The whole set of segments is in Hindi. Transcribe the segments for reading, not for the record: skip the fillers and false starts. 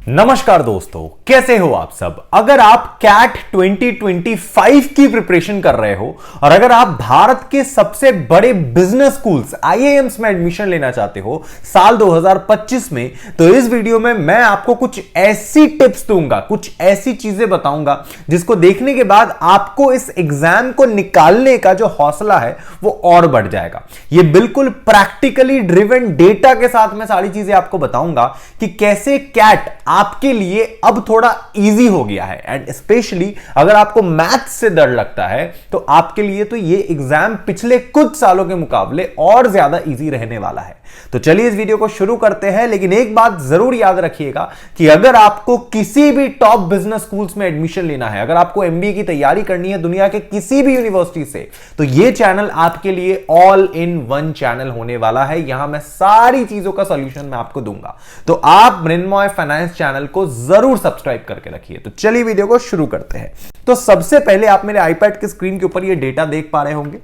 नमस्कार दोस्तों, कैसे हो आप सब। अगर आप कैट 2025 की प्रिपरेशन कर रहे हो और अगर आप भारत के सबसे बड़े बिजनेस स्कूल्स आईआईएम्स में एडमिशन लेना चाहते हो साल 2025 में, तो इस वीडियो में मैं आपको कुछ ऐसी टिप्स दूंगा, कुछ ऐसी चीजें बताऊंगा जिसको देखने के बाद आपको इस एग्जाम को निकालने का जो हौसला है वो और बढ़ जाएगा। ये बिल्कुल प्रैक्टिकली ड्रिवन डेटा के साथ मैं सारी चीजें आपको बताऊंगा कि कैसे कैट आपके लिए अब थोड़ा इजी हो गया है। एंड स्पेशली अगर आपको मैथ्स से डर लगता है तो आपके लिए तो ये एग्जाम पिछले कुछ सालों के मुकाबले और ज्यादा इजी रहने वाला है। तो चलिए इस वीडियो को शुरू करते हैं। लेकिन एक बात जरूर याद रखिएगा कि अगर आपको किसी भी टॉप बिजनेस स्कूल्स में एडमिशन लेना है, अगर आपको एमबीए की तैयारी करनी है दुनिया के किसी भी यूनिवर्सिटी से, तो यह चैनल आपके लिए ऑल इन वन चैनल होने वाला है। यहां मैं सारी चीजों का सॉल्यूशन मैं आपको दूंगा, तो आप मृण्मय फाइनेंस चैनल को जरूर सब्सक्राइब करके रखिए। तो चलिए वीडियो को शुरू करते हैं। तो सबसे पहले आप मेरे आईपैड के स्क्रीन के ऊपर ये डेटा देख पा रहे होंगे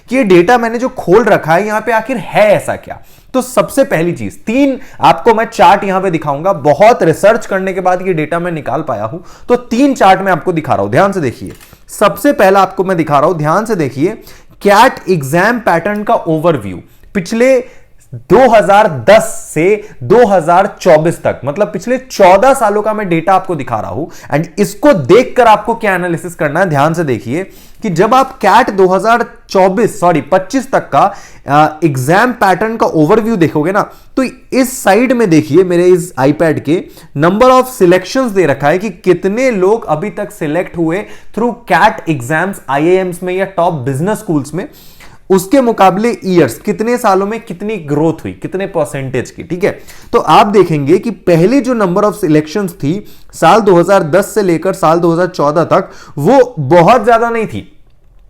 कि ये डेटा मैंने जो खोल रखा है यहां पे आखिर है ऐसा क्या। तो सबसे पहली चीज, तीन आपको मैं चार्ट यहां पे दिखाऊंगा। बहुत रिसर्च करने के बाद ये डेटा मैं निकाल पाया हूं, तो तीन चार्ट मैं आपको दिखा रहा हूं, ध्यान से देखिए। सबसे पहला आपको मैं दिखा रहा हूं, ध्यान से देखिए, कैट एग्जाम पैटर्न का ओवरव्यू पिछले 2010 से 2024 तक, मतलब पिछले 14 सालों का मैं डेटा आपको दिखा रहा हूं। एंड इसको देखकर आपको क्या एनालिसिस करना है, ध्यान से देखिए कि जब आप कैट 25 तक का एग्जाम पैटर्न का ओवरव्यू देखोगे ना, तो इस साइड में देखिए मेरे इस आईपैड के नंबर ऑफ सिलेक्शंस दे रखा है कि कितने लोग अभी तक सिलेक्ट हुए थ्रू कैट एग्जाम्स आईआईएम्स में या टॉप बिजनेस स्कूल्स में, उसके मुकाबले ईयर्स, कितने सालों में कितनी ग्रोथ हुई, कितने परसेंटेज की। ठीक है, तो आप देखेंगे कि पहले जो नंबर ऑफ सिलेक्शंस थी साल 2010 से लेकर साल 2014 तक, वो बहुत ज्यादा नहीं थी।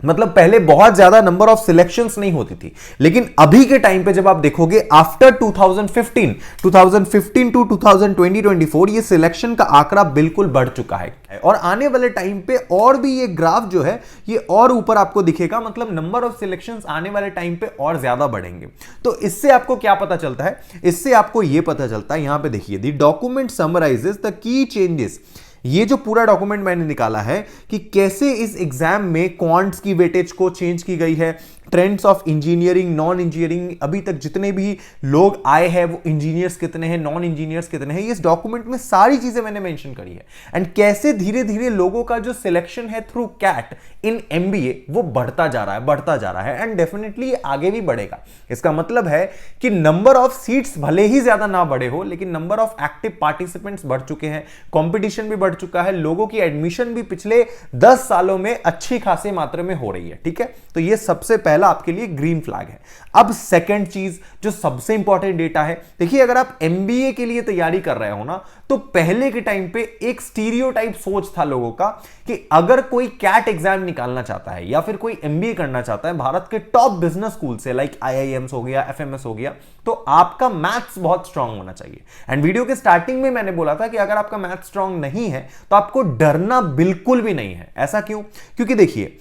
मतलब पहले बहुत ज्यादा नंबर ऑफ सिलेक्शंस नहीं होती थी, लेकिन अभी के टाइम पे जब आप देखोगे आफ्टर 2015 टू 2024 ये सिलेक्शन का आंकड़ा बिल्कुल बढ़ चुका है। और आने वाले टाइम पे और भी ये ग्राफ जो है ये और ऊपर आपको दिखेगा, मतलब नंबर ऑफ सिलेक्शंस आने वाले टाइम पे और ज्यादा बढ़ेंगे। तो इससे आपको क्या पता चलता है, इससे आपको ये पता चलता है, यहां पे देखिए, the document summarises the key changes. ये जो पूरा डॉक्यूमेंट मैंने निकाला है कि कैसे इस एग्जाम में क्वांट्स की वेटेज को चेंज की गई है, trends of engineering, non engineering, अभी तक जितने भी लोग आए हैं वो इंजीनियर्स कितने हैं, नॉन इंजीनियर्स कितने हैं, इस डॉक्यूमेंट में सारी चीजें मैंने मेंशन करी है। एंड कैसे धीरे धीरे लोगों का जो सिलेक्शन है थ्रू कैट इन एमबीए वो बढ़ता जा रहा है एंड डेफिनेटली आगे भी बढ़ेगा। इसका मतलब है कि नंबर ऑफ सीट्स भले ही ज्यादा ना बढ़े हो, लेकिन नंबर ऑफ एक्टिव पार्टिसिपेंट्स बढ़ चुके हैं, कंपटीशन भी बढ़ चुका है, लोगों की एडमिशन भी पिछले 10 सालों में अच्छी खासी मात्रा में हो रही है। ठीक है, तो ये सबसे पहला आपके लिए ग्रीन फ्लैग है। अब सेकंड चीज जो सबसे इंपॉर्टेंट डेटा है, देखिए अगर आप एमबीए के लिए तैयारी कर रहे हो ना, तो पहले के टाइम पे एक स्टीरियोटाइप सोच था लोगों का कि अगर कोई कैट एग्जाम निकालना चाहता है या फिर कोई एमबीए करना चाहता है भारत के टॉप बिजनेस स्कूल से, लाइक आईआईएम्स हो गया, एफएमएस हो गया, तो आपका मैथ्स बहुत स्ट्रांग होना चाहिए। एंड वीडियो के स्टार्टिंग में मैंने बोला था कि अगर आपका मैथ्स स्ट्रांग नहीं है तो आपको डरना बिल्कुल भी नहीं है। ऐसा क्यों? क्योंकि देखिए,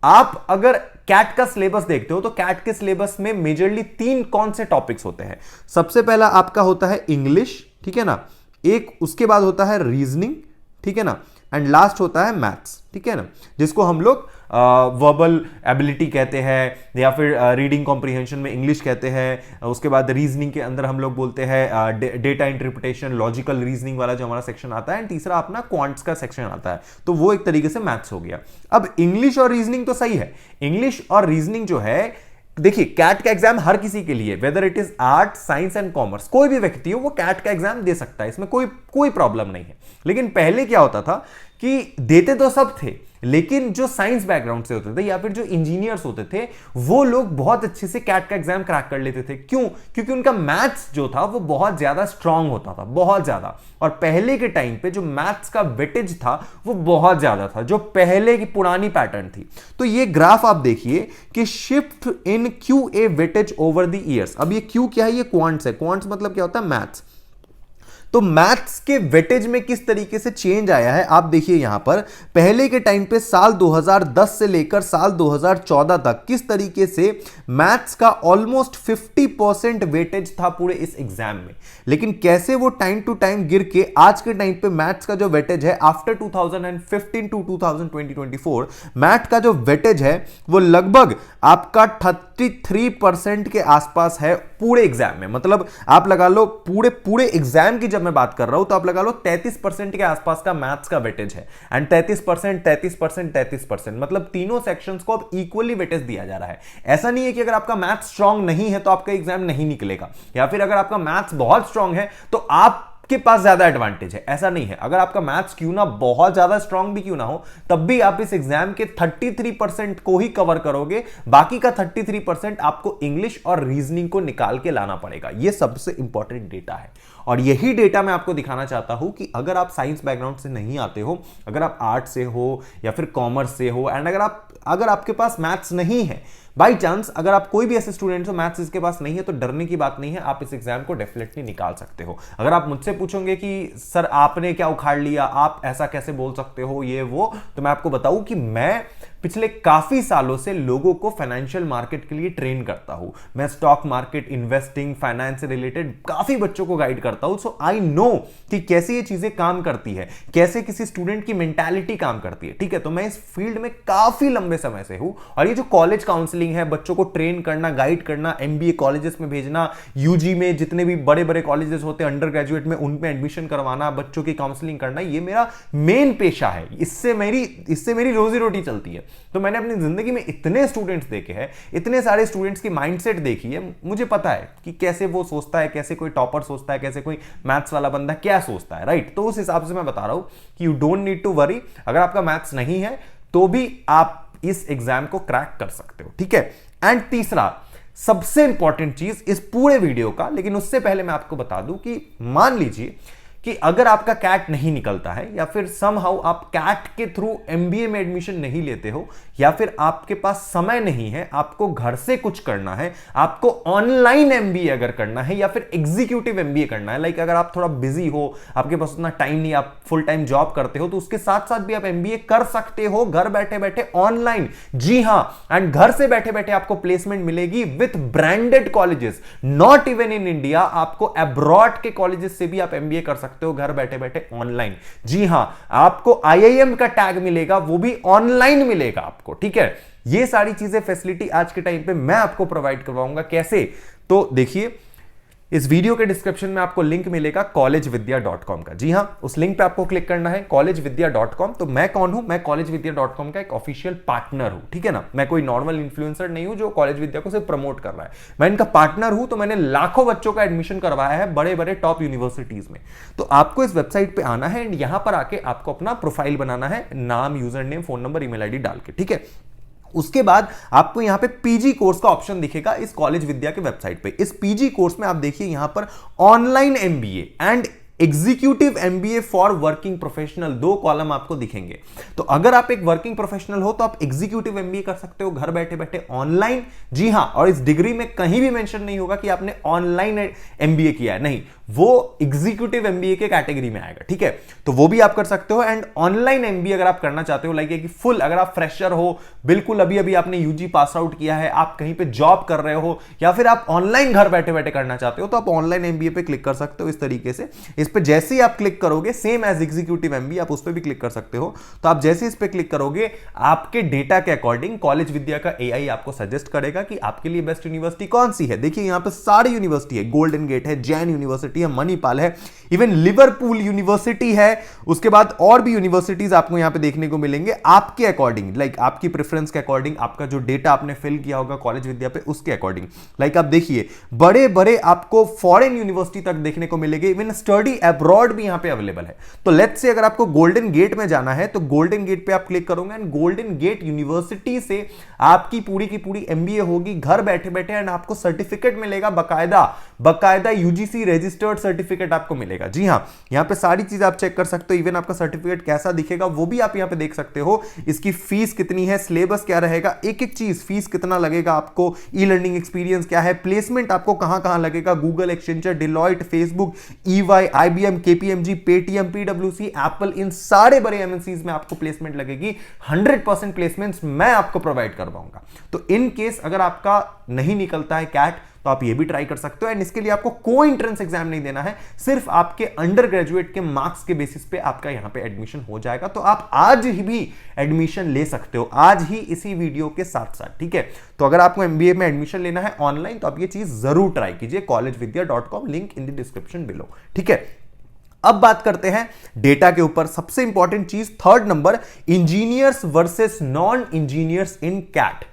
आप अगर कैट का सिलेबस देखते हो तो कैट के सिलेबस में मेजरली तीन कौन से टॉपिक्स होते हैं। सबसे पहला आपका होता है इंग्लिश, ठीक है ना, एक उसके बाद होता है रीजनिंग, ठीक है ना, एंड लास्ट होता है मैथ्स, ठीक है ना, जिसको हम लोग वर्बल एबिलिटी कहते हैं या फिर रीडिंग कॉम्प्रिहेंशन में इंग्लिश कहते हैं। उसके बाद रीजनिंग के अंदर हम लोग बोलते हैं डेटा इंटरप्रिटेशन, लॉजिकल रीजनिंग वाला जो हमारा सेक्शन आता है, एंड तीसरा अपना क्वांट्स का सेक्शन आता है, तो वो एक तरीके से मैथ्स हो गया। अब इंग्लिश और रीजनिंग तो सही है, इंग्लिश और रीजनिंग जो है, देखिए कैट का एग्जाम हर किसी के लिए, whether it is art, science and commerce, कोई भी व्यक्ति हो वो कैट का एग्जाम दे सकता है, इसमें कोई प्रॉब्लम नहीं है। लेकिन पहले क्या होता था कि देते तो सब थे, लेकिन जो साइंस बैकग्राउंड से होते थे या फिर जो इंजीनियर्स होते थे वो लोग बहुत अच्छे से कैट का एग्जाम क्रैक कर लेते थे। क्यों? क्योंकि उनका मैथ्स जो था वो बहुत ज्यादा स्ट्रांग होता था, बहुत ज्यादा। और पहले के टाइम पे जो मैथ्स का वेटेज था वो बहुत ज्यादा था, जो पहले की पुरानी पैटर्न थी। तो ये ग्राफ आप देखिए कि shift in QA weightage over the years. अब ये क्यू क्या है? ये क्वांट्स है। क्वांट्स मतलब क्या होता है? मैथ्स। तो मैथ्स के वेटेज में किस तरीके से चेंज आया है आप देखिए यहां पर। पहले के टाइम पे साल 2010 से लेकर साल 2014 तक किस तरीके से मैथ्स का ऑलमोस्ट 50% वेटेज था पूरे इस एग्जाम में, लेकिन कैसे वो टाइम टू टाइम गिर के आज के टाइम पे मैथ्स का जो वेटेज है आफ्टर 2015 टू 2024 मैथ का जो वेटेज है वो लगभग आपका 33% के आसपास है पूरे एग्जाम में। मतलब आप लगा लो पूरे एग्जाम की जब मैं बात कर रहा हूं तो आप लगा लो 33% के आसपास का मैथ्स का वेटेज है। एंड 33% मतलब तीनों सेक्शंस को अब इक्वली वेटेज दिया जा रहा है। ऐसा नहीं है कि अगर आपका मैथ्स स्ट्रांग नहीं है तो आपका एग्जाम नहीं निकलेगा, या फिर अगर आपका मैथ्स बहुत स्ट्रांग है तो आप के पास ज्यादा एडवांटेज है, ऐसा नहीं है। अगर आपका मैथ्स क्यों ना बहुत ज्यादा स्ट्रांग भी क्यों ना हो, तब भी आप इस एग्जाम के 33% को ही कवर करोगे, बाकी का 33% आपको इंग्लिश और रीजनिंग को निकाल के लाना पड़ेगा। यह सबसे इंपॉर्टेंट डेटा है और यही डेटा मैं आपको दिखाना चाहता हूं कि अगर आप साइंस बैकग्राउंड से नहीं आते हो, अगर आप आर्ट से हो या फिर कॉमर्स से हो, एंड अगर आपके पास मैथ्स नहीं है, बाई चांस अगर आप कोई भी ऐसे स्टूडेंट हो मैथ्स इसके पास नहीं है, तो डरने की बात नहीं है, आप इस एग्जाम को डेफिनेटली निकाल सकते हो। अगर आप मुझसे पूछोगे कि सर आपने क्या उखाड़ लिया, आप ऐसा कैसे बोल सकते हो ये वो, तो मैं आपको बताऊं कि मैं पिछले काफी सालों से लोगों को फाइनेंशियल मार्केट के लिए ट्रेन करता हूं। मैं स्टॉक मार्केट, इन्वेस्टिंग, फाइनेंस से रिलेटेड काफी बच्चों को गाइड करता हूं। सो आई नो कि कैसे ये चीजें काम करती है, कैसे किसी स्टूडेंट की मेंटालिटी काम करती है। ठीक है, तो मैं इस फील्ड में काफी लंबे समय से हूं और ये जो कॉलेज काउंसलिंग है, बच्चों को ट्रेन करना, गाइड करना, एमबीए कॉलेजेस में भेजना, यूजी में जितने भी बड़े बड़े कॉलेजेस होते हैं अंडर ग्रेजुएट में, उनमें एडमिशन करवाना, बच्चों की काउंसलिंग करना, ये मेरा मेन पेशा है। इससे मेरी रोजी रोटी चलती है। तो मैंने अपनी जिंदगी में इतने स्टूडेंट्स देखे हैं, इतने सारे स्टूडेंट्स की माइंडसेट देखी है, मुझे पता है कि कैसे वो सोचता है, कैसे कोई टॉपर सोचता है, कैसे कोई मैथ्स वाला बंदा क्या सोचता है, राइट। तो उस हिसाब से मैं बता रहा हूं कि you don't need to worry. अगर आपका मैथ्स नहीं है तो भी आप इस एग्जाम को क्रैक कर सकते हो, ठीक है। एंड तीसरा सबसे इंपॉर्टेंट चीज इस पूरे वीडियो का, लेकिन उससे पहले मैं आपको बता दूं कि मान लीजिए कि अगर आपका कैट नहीं निकलता है, या फिर समहाउ आप कैट के थ्रू एमबीए में एडमिशन नहीं लेते हो, या फिर आपके पास समय नहीं है, आपको घर से कुछ करना है, आपको ऑनलाइन एमबीए अगर करना है या फिर एग्जीक्यूटिव एमबीए करना है, लाइक अगर आप थोड़ा बिजी हो, आपके पास उतना टाइम नहीं, आप फुल टाइम जॉब करते हो, तो उसके साथ साथ भी आप एमबीए कर सकते हो घर बैठे बैठे ऑनलाइन। जी हां, एंड घर से बैठे बैठे आपको प्लेसमेंट मिलेगी with branded colleges, not even in India. आपको अब्रॉड के कॉलेजेस से भी आप एमबीए कर सकते हो घर बैठे बैठे ऑनलाइन। जी हां, आपको आईआईएम का टैग मिलेगा, वो भी ऑनलाइन मिलेगा आपको, ठीक है। ये सारी चीजें फैसिलिटी आज के टाइम पे मैं आपको प्रोवाइड करवाऊंगा। कैसे? तो देखिए, इस वीडियो के डिस्क्रिप्शन में आपको लिंक मिलेगा collegevidya.com का। जी हां, उस लिंक पे आपको क्लिक करना है collegevidya.com। तो मैं कौन हूं? मैं collegevidya.com का एक ऑफिशियल पार्टनर हूं, ठीक है ना। मैं कोई नॉर्मल इन्फ्लुएंसर नहीं हूं जो कॉलेज विद्या को सिर्फ प्रमोट कर रहा है, मैं इनका पार्टनर हूं। तो मैंने लाखों बच्चों का एडमिशन करवाया है बड़े बड़े टॉप यूनिवर्सिटीज में। तो आपको इस वेबसाइट पे आना है एंड यहां पर आके आपको अपना प्रोफाइल बनाना है, नाम, user name, phone number, email ID डाल के, ठीक है। उसके बाद आपको यहां पे पीजी कोर्स का ऑप्शन दिखेगा इस कॉलेज विद्या के वेबसाइट पे। इस पीजी कोर्स में आप देखिए यहां पर online MBA and executive MBA for working professional, दो कॉलम आपको दिखेंगे। तो अगर आप एक वर्किंग प्रोफेशनल हो तो आप एग्जीक्यूटिव एमबीए कर सकते हो घर बैठे बैठे ऑनलाइन। जी हां, और इस डिग्री में कहीं भी मेंशन नहीं होगा कि आपने ऑनलाइन एमबीए किया है, नहीं, वो एग्जीक्यूटिव एमबीए के कैटेगरी में आएगा, ठीक है। तो वो भी आप कर सकते हो। एंड ऑनलाइन एमबीए अगर आप करना चाहते हो, लाइक कि फुल, अगर आप फ्रेशर हो, बिल्कुल अभी अभी आपने यूजी पास आउट किया है, आप कहीं पे जॉब कर रहे हो, या फिर आप ऑनलाइन घर बैठे बैठे करना चाहते हो, तो आप ऑनलाइन एमबीए पे क्लिक कर सकते हो इस तरीके से। इस पे जैसे ही आप क्लिक करोगे, सेम एज एग्जीक्यूटिव एमबीए, आप उस पे भी क्लिक कर सकते हो। तो आप जैसे इस पे क्लिक करोगे, आपके डेटा के अकॉर्डिंग कॉलेज विद्या का एआई आपको सजेस्ट करेगा कि आपके लिए बेस्ट यूनिवर्सिटी कौन सी है। देखिए यहां पे सारी यूनिवर्सिटी है, गोल्डन गेट है, जैन यूनिवर्सिटी है, मणिपाल है, इवन लिवरपूल यूनिवर्सिटी है। उसके बाद और भी यूनिवर्सिटीज आपको यहां पे देखने को मिलेंगे आपके अकॉर्डिंग, लाइक आपकी प्रेफरेंस के अकॉर्डिंग, आपका जो डेटा आपने फिल किया होगा कॉलेज विद्या पे उसके अकॉर्डिंग। लाइक आप देखिए बड़े बड़े आपको फॉरेन यूनिवर्सिटी तक देखने को मिलेंगे, इवन स्टडी अब्रॉड भी यहां पे अवेलेबल है। तो लेट्स से अगर आपको गोल्डन गेट में जाना है तो गोल्डन गेट पे आप क्लिक करोगे एंड गोल्डन गेट यूनिवर्सिटी से आपकी पूरी की पूरी एमबीए होगी घर बैठे बैठे, एंड आपको सर्टिफिकेट मिलेगा बकायदा यूजीसी रजिस्टर्ड रजिस्टर्ड सर्टिफिकेट आपको मिलेगा। जी हाँ, यहां पे सारी चीज आप चेक कर सकते हो, इवन आपका सर्टिफिकेट कैसा दिखेगा वो भी आप यहां पे देख सकते हो। इसकी फीस कितनी है, सिलेबस क्या रहेगा, एक एक चीज, फीस कितना लगेगा आपको, ई लर्निंग एक्सपीरियंस क्या है, प्लेसमेंट आपको कहां कहां लगेगा, Google, Accenture, Deloitte, Facebook, EY, IBM, KPMG, Paytm, पीडब्ल्यूसी, एप्पल, इन सारे बड़े एमएनसीज में आपको प्लेसमेंट लगेगी। 100% प्लेसमेंट्स मैं आपको प्रोवाइड करवाऊंगा। तो इन केस अगर आपका नहीं निकलता है कैट तो आप ये भी ट्राई कर सकते हो। एंड इसके लिए आपको कोई एंट्रेंस एग्जाम नहीं देना है, सिर्फ आपके अंडर ग्रेजुएट के मार्क्स के बेसिस पे आपका यहां पे एडमिशन हो जाएगा। तो आप आज ही भी एडमिशन ले सकते हो, आज ही इसी वीडियो के साथ साथ, ठीक है। तो अगर आपको एमबीए में एडमिशन लेना है ऑनलाइन तो आप ये चीज जरूर ट्राई कीजिए। collegevidya.com, link in the description below, ठीक है। अब बात करते हैं डेटा के ऊपर। सबसे इंपॉर्टेंट चीज, third number, engineers versus non engineers in CAT.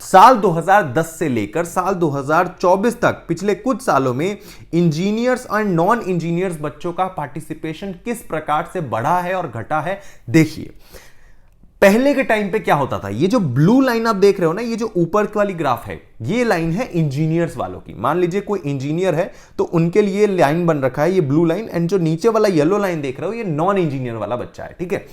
साल 2010 से लेकर साल 2024 तक पिछले कुछ सालों में इंजीनियर्स और नॉन इंजीनियर्स बच्चों का पार्टिसिपेशन किस प्रकार से बढ़ा है और घटा है, देखिए। पहले के टाइम पे क्या होता था, ये जो ब्लू लाइन आप देख रहे हो ना, ये जो ऊपर वाली ग्राफ है, ये लाइन है इंजीनियर्स वालों की। मान लीजिए कोई इंजीनियर है तो उनके लिए लाइन बन रखा है ये ब्लू लाइन, एंड जो नीचे वाला येलो लाइन देख रहे हो ये नॉन इंजीनियर वाला बच्चा है, ठीक है।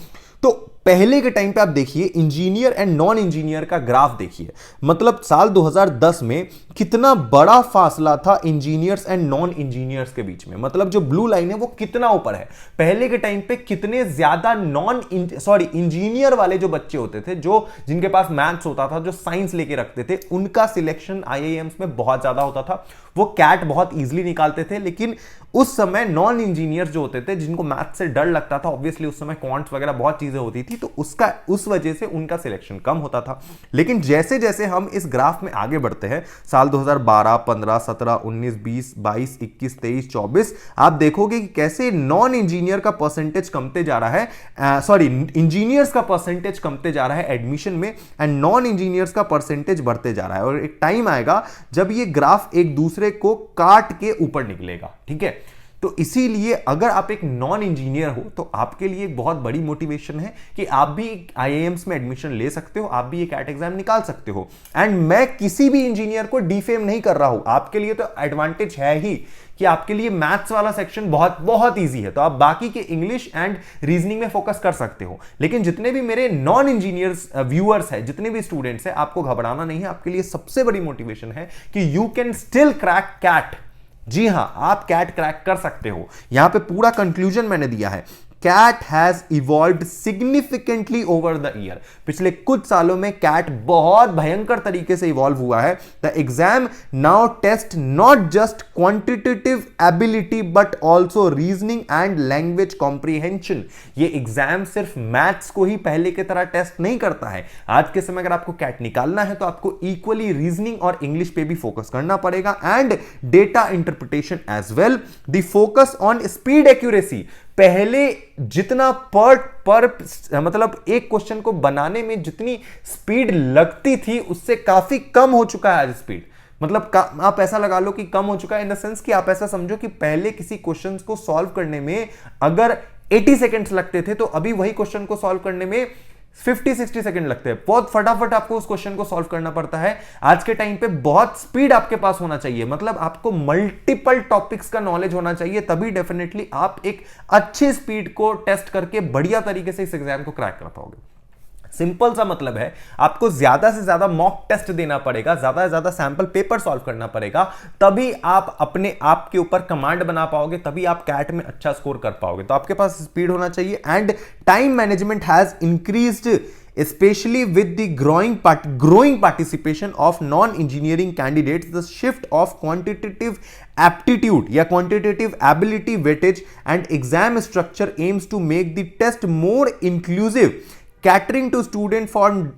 तो पहले के टाइम पे आप देखिए इंजीनियर एंड नॉन इंजीनियर का ग्राफ देखिए, मतलब साल 2010 में कितना बड़ा फासला था इंजीनियर्स एंड नॉन इंजीनियर्स के बीच में। मतलब जो ब्लू लाइन है वो कितना ऊपर है। पहले के टाइम पे कितने ज्यादा इंजीनियर वाले जो बच्चे होते थे, जो जिनके पास मैथ्स होता था, जो साइंस लेके रखते थे, उनका सिलेक्शन आईआईएम्स में बहुत ज्यादा होता था। वो कैट बहुत इजीली निकालते थे। लेकिन उस समय नॉन इंजीनियर्स जो होते थे, जिनको मैथ से डर लगता था, ऑब्वियसली उस समय क्वांट्स वगैरह बहुत चीजें होती थी, तो उस वजह से उनका सिलेक्शन कम होता था। लेकिन जैसे जैसे हम इस ग्राफ में आगे बढ़ते हैं, साल 2012, 15, 17, 19, 20, 22, 21, 23, 24, आप देखोगे कि कैसे नॉन इंजीनियर का परसेंटेज कमते जा रहा है, इंजीनियर्स का परसेंटेज कमते जा रहा है एडमिशन में, एंड नॉन इंजीनियर्स का परसेंटेज बढ़ते जा रहा है। और एक टाइम आएगा जब ये ग्राफ एक दूसरे को काट के ऊपर निकलेगा, ठीक है। तो इसीलिए अगर आप एक नॉन इंजीनियर हो तो आपके लिए एक बहुत बड़ी मोटिवेशन है कि आप भी आईआईएम्स में एडमिशन ले सकते हो, आप भी एक कैट एग्जाम निकाल सकते हो। एंड मैं किसी भी इंजीनियर को डिफेम नहीं कर रहा हूं, आपके लिए तो एडवांटेज है ही कि आपके लिए मैथ्स वाला सेक्शन बहुत बहुत इजी है, तो आप बाकी के इंग्लिश एंड रीजनिंग में फोकस कर सकते हो। लेकिन जितने भी मेरे नॉन इंजीनियर्स व्यूअर्स हैं, जितने भी स्टूडेंट्स हैं, आपको घबराना नहीं है। आपके लिए सबसे बड़ी मोटिवेशन है कि you can still crack CAT. जी हां, आप कैट क्रैक कर सकते हो। यहां पे पूरा कंक्लूजन मैंने दिया है। CAT has evolved significantly over the year. पिछले कुछ सालों में कैट बहुत भयंकर तरीके से इवॉल्व हुआ है। The exam now test not just quantitative ability but also reasoning and language comprehension. ये एग्जाम सिर्फ मैथ्स को ही पहले की तरह टेस्ट नहीं करता है। आज के समय अगर आपको कैट निकालना है तो आपको इक्वली रीजनिंग और इंग्लिश पे भी फोकस करना पड़ेगा, and data interpretation as well. The focus on speed accuracy, पहले जितना मतलब एक क्वेश्चन को बनाने में जितनी स्पीड लगती थी उससे काफी कम हो चुका है आज स्पीड। मतलब आप ऐसा लगा लो कि कम हो चुका है इन द सेंस कि आप ऐसा समझो कि पहले किसी क्वेश्चन को सॉल्व करने में अगर 80 सेकेंड्स लगते थे तो अभी वही क्वेश्चन को सॉल्व करने में 50-60 सेकंड लगते हैं। बहुत फटाफट आपको उस क्वेश्चन को सॉल्व करना पड़ता है। आज के टाइम पे बहुत स्पीड आपके पास होना चाहिए, मतलब आपको मल्टीपल टॉपिक्स का नॉलेज होना चाहिए, तभी डेफिनेटली आप एक अच्छी स्पीड को टेस्ट करके बढ़िया तरीके से इस एग्जाम को क्रैक कर पाओगे। सिंपल सा मतलब है, आपको ज्यादा से ज्यादा मॉक टेस्ट देना पड़ेगा, ज्यादा से ज्यादा सैंपल पेपर सॉल्व करना पड़ेगा, तभी आप अपने आप के ऊपर कमांड बना पाओगे, तभी आप कैट में अच्छा स्कोर कर पाओगे। तो आपके पास स्पीड होना चाहिए। And time management has increased especially with the growing participation of non-engineering candidates. The shift of quantitative aptitude या quantitative ability weightage and exam structure aims to make the test more inclusive, catering to student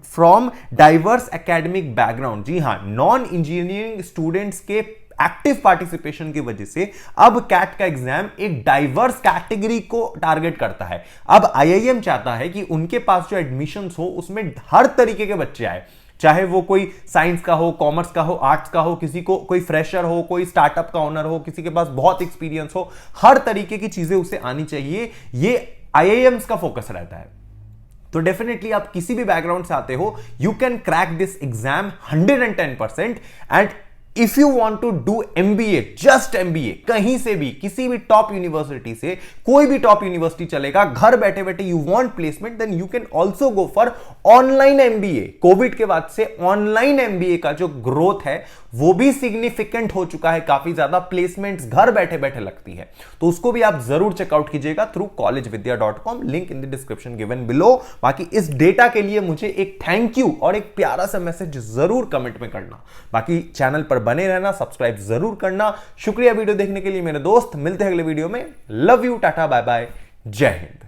from diverse academic background. जी हां, नॉन इंजीनियरिंग स्टूडेंट्स के एक्टिव पार्टिसिपेशन की वजह से अब कैट का एग्जाम एक डाइवर्स कैटेगरी को टारगेट करता है। अब आईआईएम चाहता है कि उनके पास जो एडमिशंस हो उसमें हर तरीके के बच्चे आए, चाहे वो कोई साइंस का हो, कॉमर्स का हो, आर्ट्स का हो, किसी को कोई फ्रेशर हो, कोई स्टार्टअप का ओनर हो, किसी के पास बहुत एक्सपीरियंस हो, हर तरीके की चीजें उसे आनी चाहिए। ये आईआईएम्स का फोकस रहता है। तो डेफिनेटली आप किसी भी बैकग्राउंड से आते हो, you can crack this exam 110%। And if you want to do MBA, just MBA, कहीं से भी, किसी भी टॉप यूनिवर्सिटी से, कोई भी टॉप यूनिवर्सिटी चलेगा, घर बैठे बैठे you want placement, then you can also go for online MBA. COVID के बाद से ऑनलाइन एमबीए का जो ग्रोथ है वो भी सिग्निफिकेंट हो चुका है, काफी ज्यादा प्लेसमेंट्स घर बैठे बैठे लगती है, तो उसको भी आप जरूर चेकआउट कीजिएगा through collegevidya.com, link in the description given below. बाकी इस डेटा के लिए मुझे एक थैंक यू और एक प्यारा सा मैसेज जरूर कमेंट में करना। बाकी चैनल पर बने रहना, सब्सक्राइब जरूर करना। शुक्रिया वीडियो देखने के लिए मेरे दोस्त, मिलते हैं अगले वीडियो में। Love you, tata, bye bye, जय हिंद।